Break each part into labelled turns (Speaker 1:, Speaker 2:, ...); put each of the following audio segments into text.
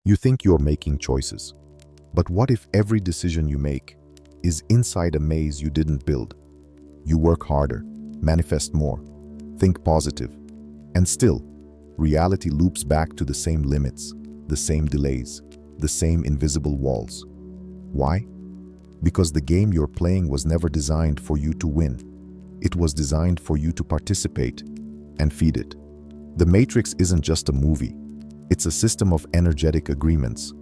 Speaker 1: You think you're making choices. But what if every decision you make is inside a maze you didn't build? You work harder, manifest more, think positive, and still, reality loops back to the same limits, the same delays, the same invisible walls. Why? Because the game you're playing was never designed for you to win. It was designed for you to participate and feed it. The Matrix isn't just a movie. It's a system of energetic agreements.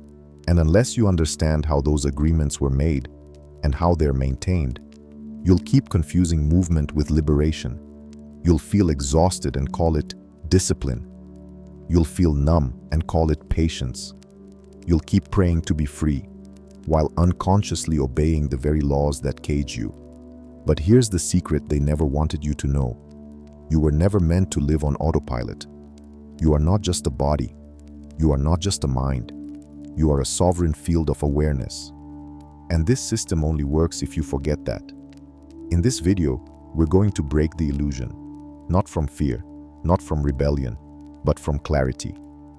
Speaker 1: And unless you understand how those agreements were made and how they're maintained, you'll keep confusing movement with liberation. You'll feel exhausted and call it discipline. You'll feel numb and call it patience. You'll keep praying to be free, while unconsciously obeying the very laws that cage you. But here's the secret they never wanted you to know. You were never meant to live on autopilot. You are not just a body. You are not just a mind. You are a sovereign field of awareness. And this system only works if you forget that. In this video, we're going to break the illusion, not from fear, not from rebellion, but from clarity.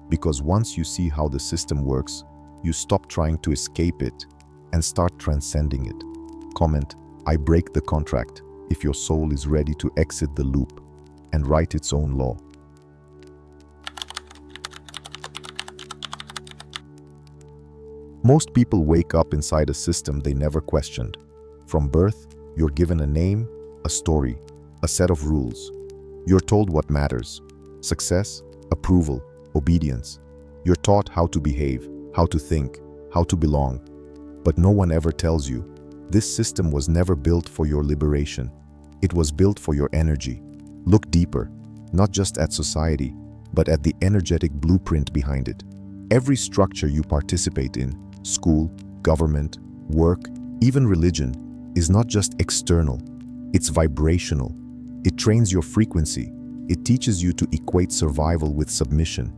Speaker 1: Because once you see how the system works, you stop trying to escape it and start transcending it. Comment, "I break the contract," if your soul is ready to exit the loop and write its own law. Most people wake up inside a system they never questioned. From birth, you're given a name, a story, a set of rules. You're told what matters: success, approval, obedience. You're taught how to behave, how to think, how to belong. But no one ever tells you, this system was never built for your liberation. It was built for your energy. Look deeper, not just at society, but at the energetic blueprint behind it. Every structure you participate in, school, government, work, even religion, is not just external. It's vibrational. It trains your frequency. It teaches you to equate survival with submission.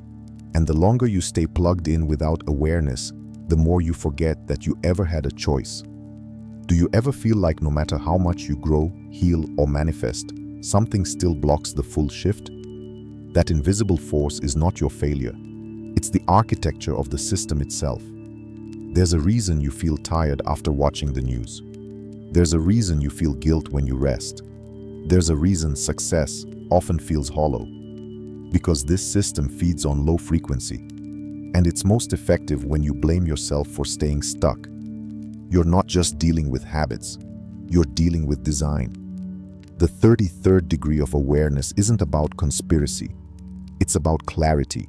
Speaker 1: And the longer you stay plugged in without awareness, the more you forget that you ever had a choice. Do you ever feel like no matter how much you grow, heal, or manifest, something still blocks the full shift? That invisible force is not your failure. It's the architecture of the system itself. There's a reason you feel tired after watching the news. There's a reason you feel guilt when you rest. There's a reason success often feels hollow. Because this system feeds on low frequency. And it's most effective when you blame yourself for staying stuck. You're not just dealing with habits. You're dealing with design. The 33rd degree of awareness isn't about conspiracy. It's about clarity.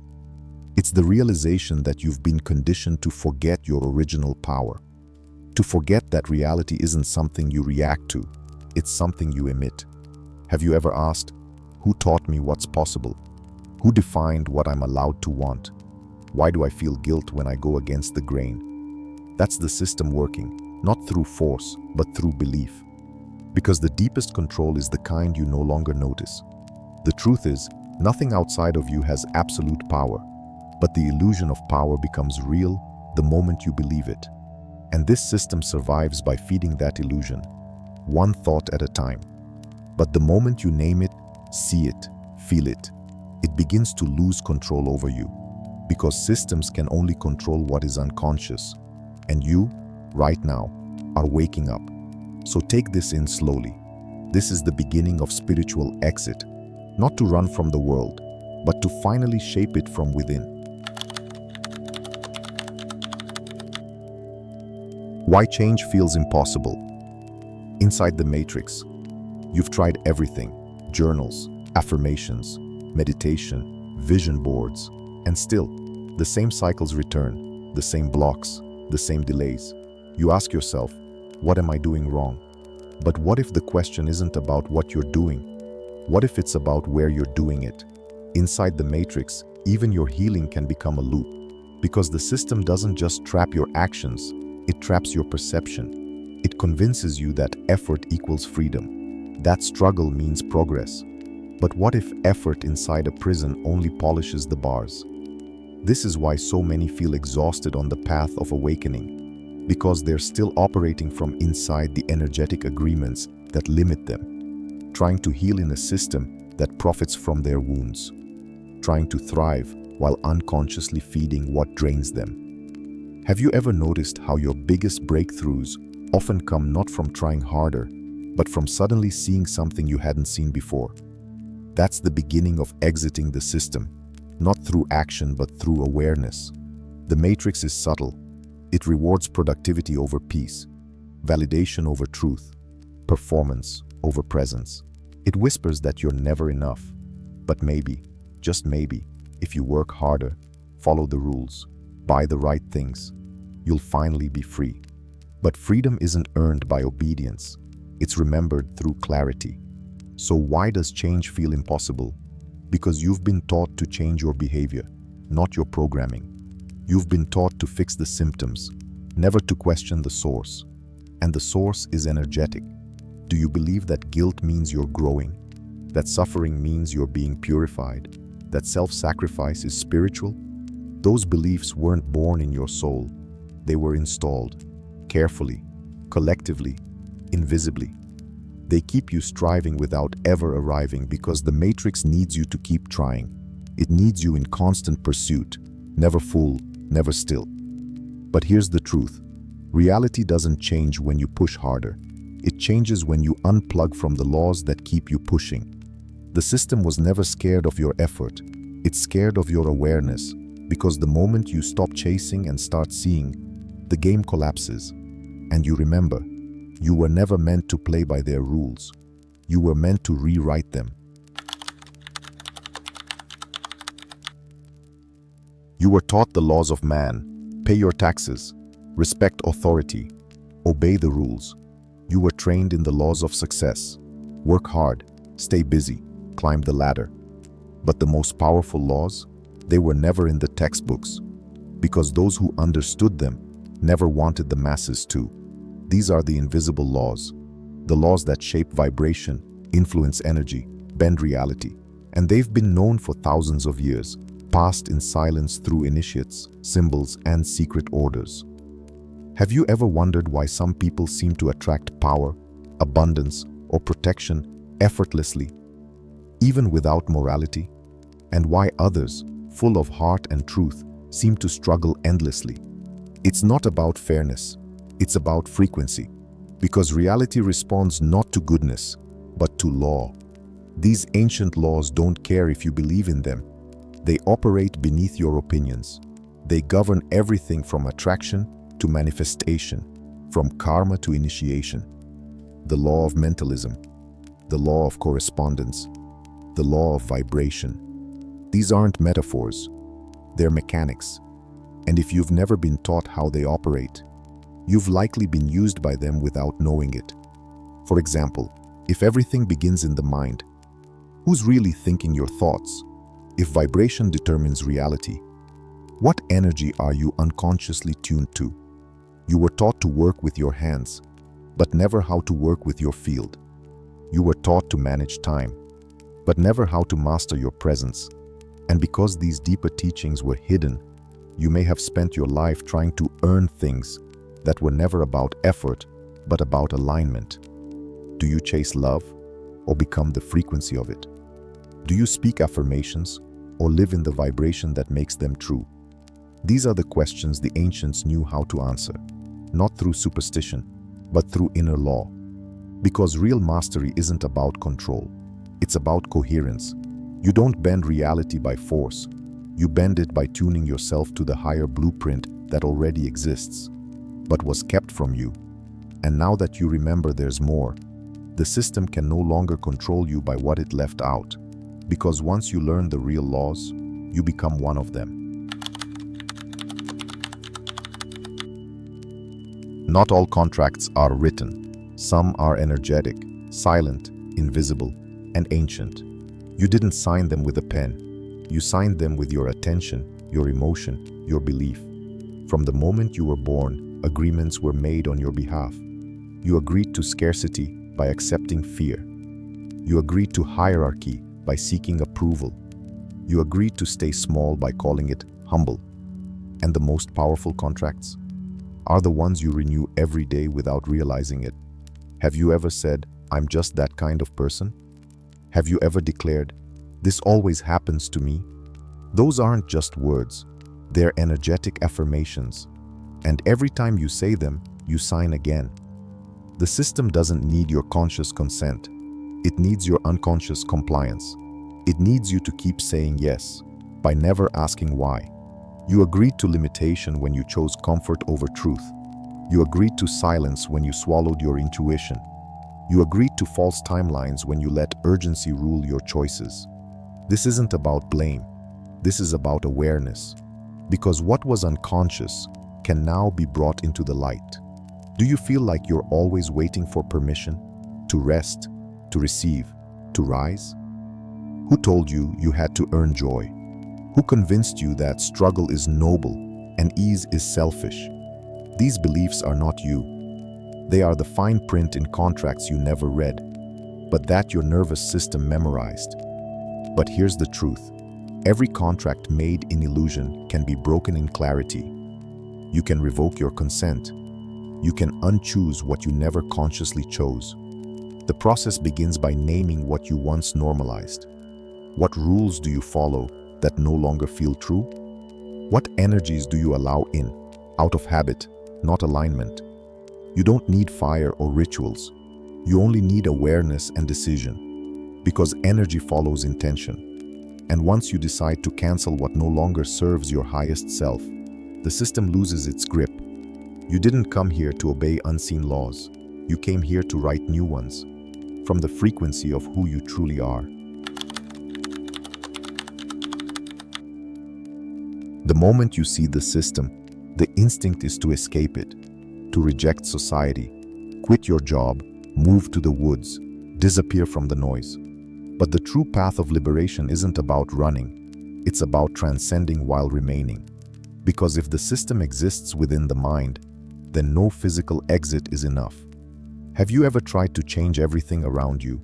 Speaker 1: It's the realization that you've been conditioned to forget your original power. To forget that reality isn't something you react to. It's something you emit. Have you ever asked, who taught me what's possible? Who defined what I'm allowed to want? Why do I feel guilt when I go against the grain? That's the system working, not through force, but through belief. Because the deepest control is the kind you no longer notice. The truth is, nothing outside of you has absolute power, but the illusion of power becomes real the moment you believe it. And this system survives by feeding that illusion, one thought at a time. But the moment you name it, see it, feel it, it begins to lose control over you. Because systems can only control what is unconscious. And you, right now, are waking up. So take this in slowly. This is the beginning of spiritual exit, not to run from the world, but to finally shape it from within. Why change feels impossible? Inside the Matrix, you've tried everything: journals, affirmations, meditation, vision boards, and still, the same cycles return, the same blocks, the same delays. You ask yourself, what am I doing wrong? But what if the question isn't about what you're doing? What if it's about where you're doing it? Inside the Matrix, even your healing can become a loop. Because the system doesn't just trap your actions, it traps your perception. It convinces you that effort equals freedom, that struggle means progress. But what if effort inside a prison only polishes the bars? This is why so many feel exhausted on the path of awakening, because they're still operating from inside the energetic agreements that limit them, trying to heal in a system that profits from their wounds, trying to thrive while unconsciously feeding what drains them. Have you ever noticed how your biggest breakthroughs often come not from trying harder, but from suddenly seeing something you hadn't seen before? That's the beginning of exiting the system, not through action but through awareness. The matrix is subtle. It rewards productivity over peace, validation over truth, performance over presence. It whispers that you're never enough. But maybe, just maybe, if you work harder, follow the rules, buy the right things, you'll finally be free. But freedom isn't earned by obedience. It's remembered through clarity. So why does change feel impossible? Because you've been taught to change your behavior, not your programming. You've been taught to fix the symptoms, never to question the source. And the source is energetic. Do you believe that guilt means you're growing? That suffering means you're being purified? That self-sacrifice is spiritual? Those beliefs weren't born in your soul. They were installed, carefully, collectively, invisibly. They keep you striving without ever arriving because the matrix needs you to keep trying. It needs you in constant pursuit, never full, never still. But here's the truth. Reality doesn't change when you push harder. It changes when you unplug from the laws that keep you pushing. The system was never scared of your effort. It's scared of your awareness, because the moment you stop chasing and start seeing, the game collapses. And you remember, you were never meant to play by their rules. You were meant to rewrite them. You were taught the laws of man. Pay your taxes, respect authority, obey the rules. You were trained in the laws of success. Work hard, stay busy, climb the ladder. But the most powerful laws, they were never in the textbooks, because those who understood them never wanted the masses to. These are the invisible laws, the laws that shape vibration, influence energy, bend reality. And they've been known for thousands of years, passed in silence through initiates, symbols, and secret orders. Have you ever wondered why some people seem to attract power, abundance, or protection effortlessly, even without morality? And why others, full of heart and truth, seem to struggle endlessly? It's not about fairness, it's about frequency, because reality responds not to goodness, but to law. These ancient laws don't care if you believe in them. They operate beneath your opinions. They govern everything from attraction to manifestation, from karma to initiation. The law of mentalism, the law of correspondence, the law of vibration. These aren't metaphors, they're mechanics. And if you've never been taught how they operate, you've likely been used by them without knowing it. For example, if everything begins in the mind, who's really thinking your thoughts? If vibration determines reality, what energy are you unconsciously tuned to? You were taught to work with your hands, but never how to work with your field. You were taught to manage time, but never how to master your presence. And because these deeper teachings were hidden, you may have spent your life trying to earn things that were never about effort, but about alignment. Do you chase love or become the frequency of it? Do you speak affirmations or live in the vibration that makes them true? These are the questions the ancients knew how to answer, not through superstition, but through inner law. Because real mastery isn't about control, it's about coherence. You don't bend reality by force, you bend it by tuning yourself to the higher blueprint that already exists, but was kept from you. And now that you remember there's more, the system can no longer control you by what it left out, because once you learn the real laws, you become one of them. Not all contracts are written. Some are energetic, silent, invisible, and ancient. You didn't sign them with a pen. You signed them with your attention, your emotion, your belief. From the moment you were born, agreements were made on your behalf. You agreed to scarcity by accepting fear. You agreed to hierarchy by seeking approval. You agreed to stay small by calling it humble. And the most powerful contracts are the ones you renew every day without realizing it. Have you ever said, "I'm just that kind of person"? Have you ever declared, "This always happens to me"? Those aren't just words, they're energetic affirmations. And every time you say them, you sign again. The system doesn't need your conscious consent. It needs your unconscious compliance. It needs you to keep saying yes, by never asking why. You agreed to limitation when you chose comfort over truth. You agreed to silence when you swallowed your intuition. You agreed to false timelines when you let urgency rule your choices. This isn't about blame. This is about awareness. Because what was unconscious can now be brought into the light. Do you feel like you're always waiting for permission? To rest, to receive, to rise? Who told you you had to earn joy? Who convinced you that struggle is noble and ease is selfish? These beliefs are not you. They are the fine print in contracts you never read, but that your nervous system memorized. But here's the truth. Every contract made in illusion can be broken in clarity. You can revoke your consent. You can unchoose what you never consciously chose. The process begins by naming what you once normalized. What rules do you follow that no longer feel true? What energies do you allow in, out of habit, not alignment? You don't need fire or rituals. You only need awareness and decision, because energy follows intention. And once you decide to cancel what no longer serves your highest self, the system loses its grip. You didn't come here to obey unseen laws. You came here to write new ones, from the frequency of who you truly are. The moment you see the system, the instinct is to escape it, to reject society, quit your job, move to the woods, disappear from the noise. But the true path of liberation isn't about running. It's about transcending while remaining. Because if the system exists within the mind, then no physical exit is enough. Have you ever tried to change everything around you,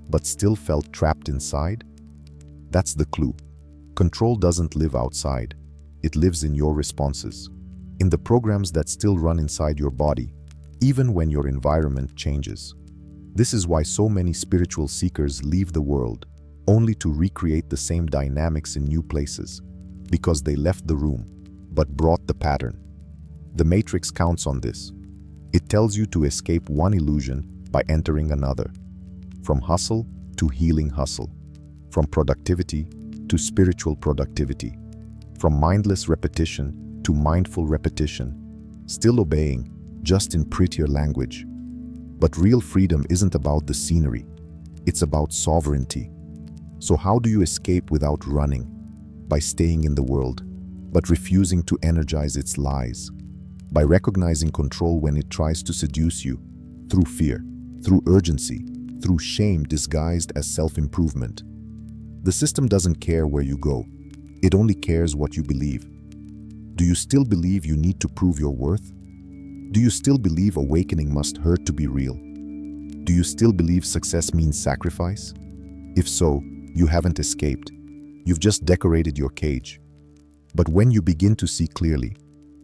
Speaker 1: but still felt trapped inside? That's the clue. Control doesn't live outside. It lives in your responses, in the programs that still run inside your body, even when your environment changes. This is why so many spiritual seekers leave the world, only to recreate the same dynamics in new places, because they left the room, but brought the pattern. The Matrix counts on this. It tells you to escape one illusion by entering another. From hustle to healing hustle. From productivity to spiritual productivity. From mindless repetition to mindful repetition. Still obeying, just in prettier language. But real freedom isn't about the scenery. It's about sovereignty. So how do you escape without running? By staying in the world, but refusing to energize its lies. By recognizing control when it tries to seduce you, through fear, through urgency, through shame disguised as self-improvement. The system doesn't care where you go. It only cares what you believe. Do you still believe you need to prove your worth? Do you still believe awakening must hurt to be real? Do you still believe success means sacrifice? If so, you haven't escaped. You've just decorated your cage. But when you begin to see clearly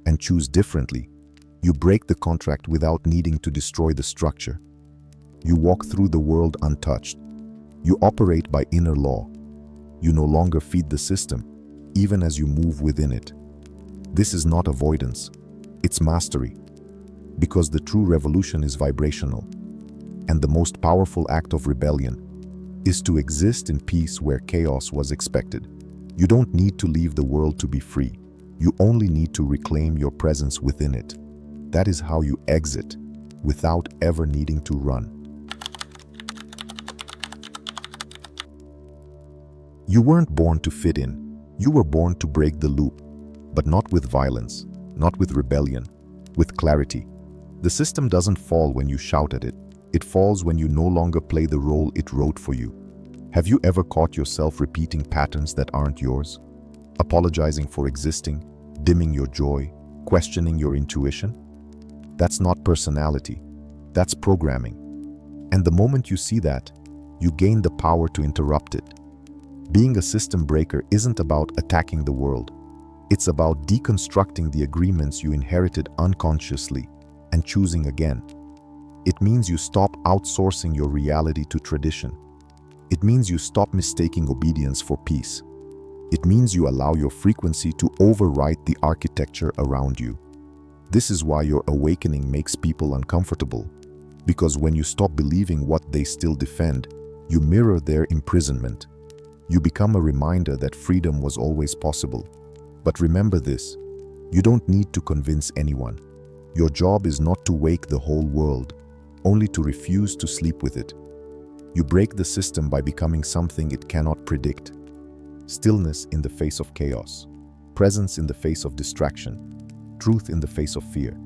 Speaker 1: and choose differently, you break the contract without needing to destroy the structure. You walk through the world untouched. You operate by inner law. You no longer feed the system, even as you move within it. This is not avoidance, it's mastery. Because the true revolution is vibrational. And the most powerful act of rebellion is to exist in peace where chaos was expected. You don't need to leave the world to be free. You only need to reclaim your presence within it. That is how you exit, without ever needing to run. You weren't born to fit in. You were born to break the loop, but not with violence, not with rebellion, with clarity. The system doesn't fall when you shout at it. It falls when you no longer play the role it wrote for you. Have you ever caught yourself repeating patterns that aren't yours? Apologizing for existing, dimming your joy, questioning your intuition? That's not personality. That's programming. And the moment you see that, you gain the power to interrupt it. Being a system breaker isn't about attacking the world. It's about deconstructing the agreements you inherited unconsciously and choosing again. It means you stop outsourcing your reality to tradition. It means you stop mistaking obedience for peace. It means you allow your frequency to overwrite the architecture around you. This is why your awakening makes people uncomfortable, because when you stop believing what they still defend, you mirror their imprisonment. You become a reminder that freedom was always possible. But remember this, you don't need to convince anyone. Your job is not to wake the whole world, only to refuse to sleep with it. You break the system by becoming something it cannot predict. Stillness in the face of chaos, presence in the face of distraction, truth in the face of fear.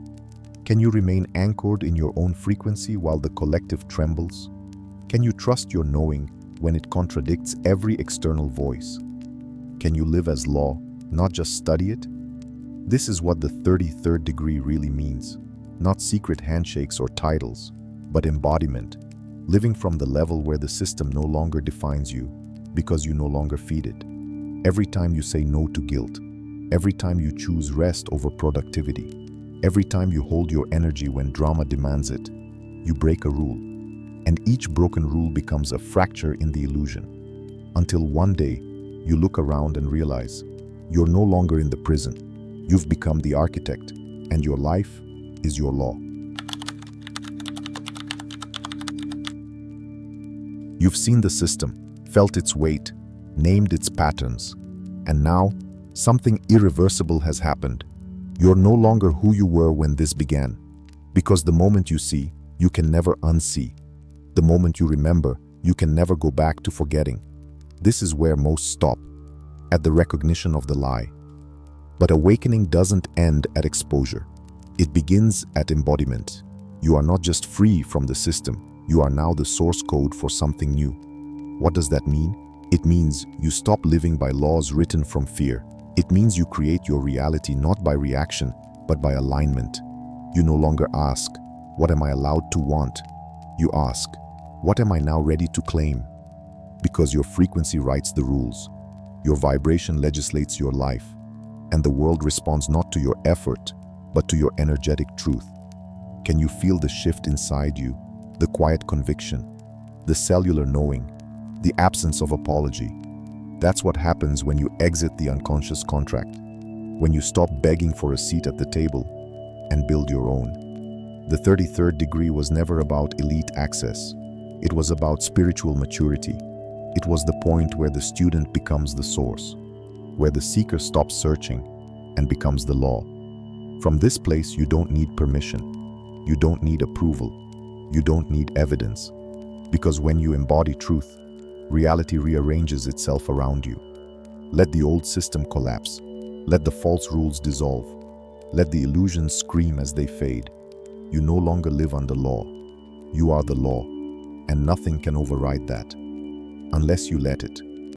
Speaker 1: Can you remain anchored in your own frequency while the collective trembles? Can you trust your knowing when it contradicts every external voice? Can you live as law, not just study it? This is what the 33rd degree really means. Not secret handshakes or titles, but embodiment. Living from the level where the system no longer defines you, because you no longer feed it. Every time you say no to guilt, every time you choose rest over productivity, every time you hold your energy when drama demands it, you break a rule. And each broken rule becomes a fracture in the illusion. Until one day, you look around and realize you're no longer in the prison. You've become the architect, and your life is your law. You've seen the system, felt its weight, named its patterns, and now something irreversible has happened. You're no longer who you were when this began, because the moment you see, you can never unsee. The moment you remember, you can never go back to forgetting. This is where most stop, at the recognition of the lie. But awakening doesn't end at exposure. It begins at embodiment. You are not just free from the system, you are now the source code for something new. What does that mean? It means you stop living by laws written from fear. It means you create your reality not by reaction, but by alignment. You no longer ask, what am I allowed to want? You ask, what am I now ready to claim? Because your frequency writes the rules. Your vibration legislates your life. And the world responds not to your effort, but to your energetic truth. Can you feel the shift inside you? The quiet conviction, the cellular knowing, the absence of apology. That's what happens when you exit the unconscious contract, when you stop begging for a seat at the table and build your own. The 33rd degree was never about elite access. It was about spiritual maturity. It was the point where the student becomes the source, where the seeker stops searching and becomes the law. From this place, you don't need permission. You don't need approval. You don't need evidence, because when you embody truth, reality rearranges itself around you. Let the old system collapse. Let the false rules dissolve. Let the illusions scream as they fade. You no longer live under law. You are the law, and nothing can override that, unless you let it.